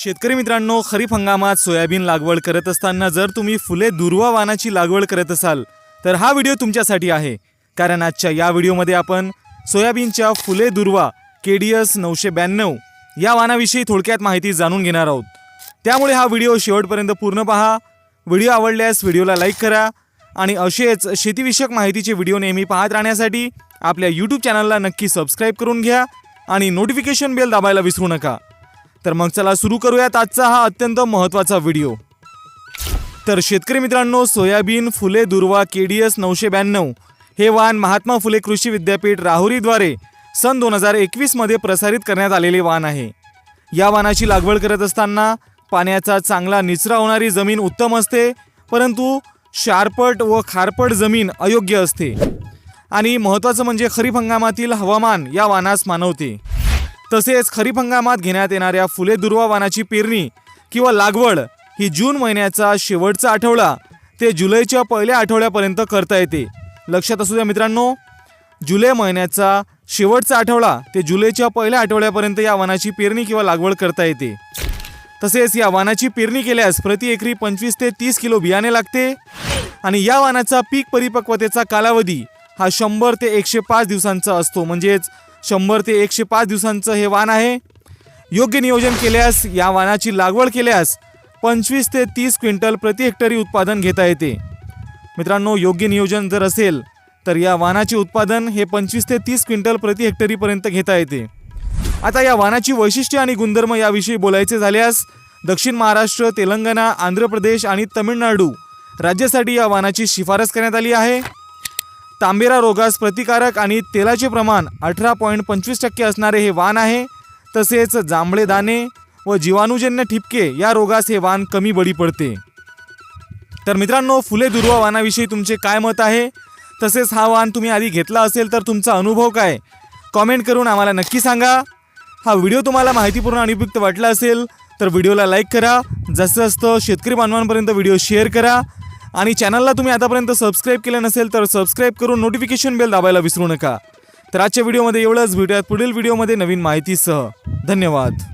शेतकरी मित्रांनो, खरीप हंगामात सोयाबीन लागवड करत असताना जर तुम्ही फुले दुर्वा वाणाची लागवड करत असाल तर हा व्हिडिओ तुमच्यासाठी आहे. कारण आजच्या या व्हिडिओमध्ये आपण सोयाबीनच्या फुले दुर्वा KDS 992 या वाणाविषयी थोडक्यात माहिती जाणून घेणार आहोत. त्यामुळे हा व्हिडिओ शेवटपर्यंत पूर्ण पहा. व्हिडिओ आवडल्यास व्हिडिओला लाईक करा आणि असेच शेतीविषयक माहितीचे व्हिडिओ नेहमी पाहत राहण्यासाठी आपल्या YouTube चॅनलला नक्की सबस्क्राईब करून घ्या आणि नोटिफिकेशन बेल दाबायला विसरू नका. तर मग चला सुरू करूयात आजचा हा अत्यंत महत्त्वाचा व्हिडिओ. तर शेतकरी मित्रांनो, सोयाबीन फुले दुर्वा KDS 992 हे वाण महात्मा फुले कृषी विद्यापीठ राहुरीद्वारे सन 2021 मध्ये प्रसारित करण्यात आलेले वाण आहे. या वाणाची लागवड करत असताना पाण्याचा चांगला निचरा होणारी जमीन उत्तम असते, परंतु शारपट व खारपट जमीन अयोग्य असते. आणि महत्त्वाचं म्हणजे खरीप हंगामातील हवामान या वाणास मानवते. तसेच खरीप हंगामात घेण्यात येणाऱ्या फुले दुर्वा वाणाची पेरणी किंवा लागवड ही जून महिन्याचा शेवटचा आठवडा ते जुलैच्या पहिल्या आठवड्यापर्यंत करता येते. लक्षात असू द्या मित्रांनो, जुलै महिन्याचा शेवटचा आठवडा ते जुलैच्या पहिल्या आठवड्यापर्यंत या वाणाची पेरणी किंवा लागवड करता येते. तसेच या वाणाची पेरणी केल्यास प्रति एकरी 25 ते 30 किलो बियाणे लागते. आणि या वाणाचा पीक परिपक्वतेचा कालावधी हा 100 ते 105 दिवसांचा असतो. म्हणजेच 100 ते 105 दिवसांचं हे वाण आहे. योग्य नियोजन केल्यास या वाणाची लागवड केल्यास 25 ते 30 क्विंटल प्रति हेक्टरी उत्पादन घेता येते. मित्रांनो, योग्य नियोजन जर असेल तर या वाणाचे उत्पादन हे 25 ते 30 क्विंटल प्रति हेक्टरीपर्यंत घेता येते. आता या वाणाची वैशिष्ट्ये आणि गुणधर्म याविषयी बोलायचे झाल्यास दक्षिण महाराष्ट्र, तेलंगणा, आंध्र प्रदेश आणि तमिळनाडू राज्यासाठी या वाणाची शिफारस करण्यात आली आहे. तांबेरा रोगास प्रतिकारक आणि तेलाचे प्रमाण 18.25% असणारे हे वाण आहे. तसेच जांभळे दाणे व जीवाणूजन्य ठिपके या रोगास हे वाण कमी बळी पडते. तर मित्रांनो, फुले दुर्वा वाणाविषयी तुमचे काय मत आहे? तसेच हा वाण तुम्ही आधी घेतला असेल तर तुमचा अनुभव काय? कॉमेंट करून आम्हाला नक्की सांगा. हा व्हिडिओ तुम्हाला माहितीपूर्ण आणि उपयुक्त वाटला असेल तर व्हिडिओला लाईक करा. जास्तीत जास्त शेतकरी बांधवांपर्यंत व्हिडिओ शेअर करा. आणि चॅनलला तुम्ही आतापर्यंत सबस्क्राईब केलं नसेल तर सबस्क्राईब करून नोटिफिकेशन बेल दाबायला विसरू नका. तर आजच्या व्हिडिओमध्ये एवढंच. भेटूयात पुढील व्हिडिओमध्ये नवीन माहितीसह. धन्यवाद.